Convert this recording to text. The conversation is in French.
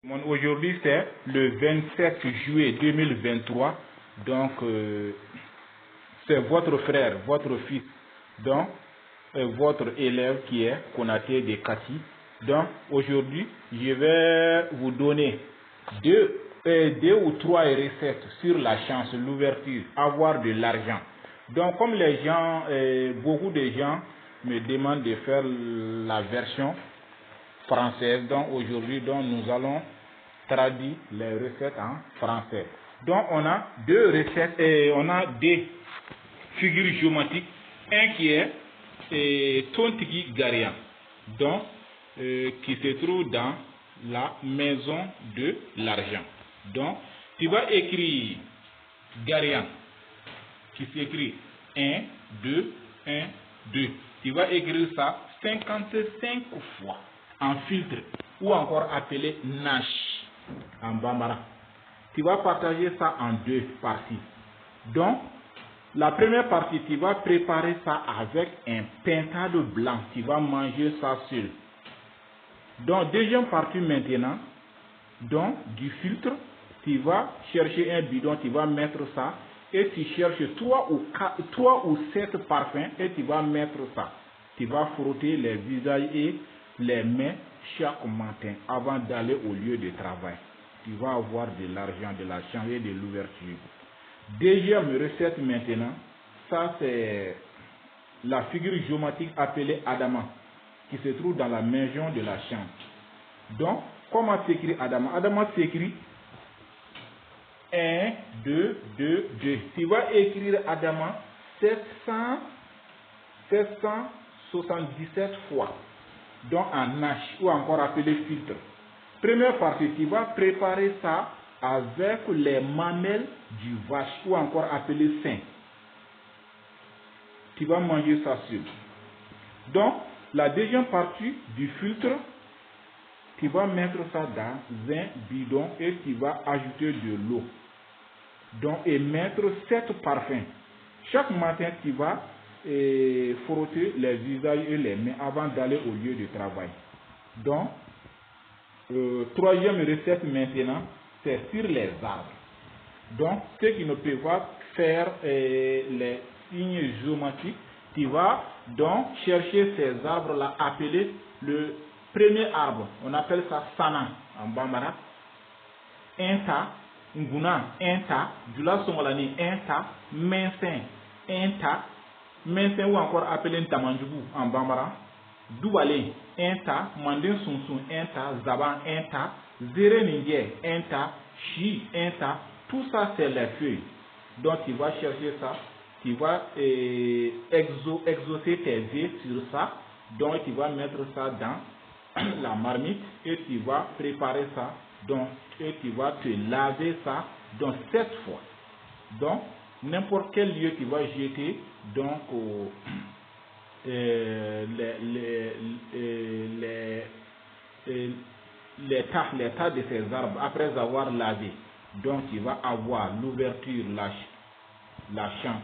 Aujourd'hui, c'est le 27 juillet 2023. Donc, c'est votre frère, votre fils, donc, votre élève qui est Konaté de Kati. Donc, aujourd'hui, je vais vous donner deux ou trois recettes sur la chance, l'ouverture, avoir de l'argent. Donc, comme les gens, beaucoup de gens me demandent de faire la version française, donc aujourd'hui, nous allons traduire les recettes en français. Donc, on a deux recettes et on a des figures géométriques. Un qui est Tontigi Garian, donc qui se trouve dans la maison de l'argent. Donc, tu vas écrire Garian, qui s'écrit 1, 2, 1, 2. Tu vas écrire ça 55 fois en filtre, ou encore appelé Nash en Bambara. Tu vas partager ça en deux parties. Donc, la première partie, tu vas préparer ça avec un pintade blanc. Tu vas manger ça seul. Donc, deuxième partie maintenant, donc du filtre, tu vas chercher un bidon, tu vas mettre ça et tu cherches 3 ou 7 parfums et tu vas mettre ça. Tu vas frotter les visages et les mains chaque matin avant d'aller au lieu de travail. Tu vas avoir de l'argent, de la chance et de l'ouverture. Deuxième recette maintenant, ça c'est la figure géométrique appelée Adama, qui se trouve dans la maison de la chance. Donc, comment s'écrit Adama? Adama s'écrit 1, 2, 2, 2. Tu vas écrire Adama 777 fois. Donc en Nash, ou encore appelé filtre. Première partie, tu vas préparer ça avec les mamelles du vache, ou encore appelé sein. Tu vas manger ça seul. Donc, la deuxième partie du filtre, tu vas mettre ça dans un bidon et tu vas ajouter de l'eau. Donc, et mettre 7 parfums. Chaque matin, tu vas frotter les visages et les mains avant d'aller au lieu de travail. Donc, troisième recette maintenant, c'est sur les arbres. Donc, ceux qui ne peuvent pas faire les signes géométriques, tu vas donc chercher ces arbres-là, appeler le premier arbre. On appelle ça Sana en Bambara. Inta, Nguna, Inta, Dula Somolani, Inta, Mensin, Inta, Mensin ou encore appelé Ntamanjubu en Bambara. Doubalé, Inta, Mandin Sunsun, Inta, Zaban, Inta, Zere Ningue, Inta, Chi, Inta, tout ça c'est les feuilles. Donc tu vas chercher ça, tu vas exaucer tes vœux sur ça, donc tu vas mettre ça dans la marmite et tu vas préparer ça, donc et tu vas te laver ça donc 7 fois. Donc n'importe quel lieu tu vas jeter donc les tas de ces arbres après avoir lavé. Donc tu vas avoir l'ouverture, la chance.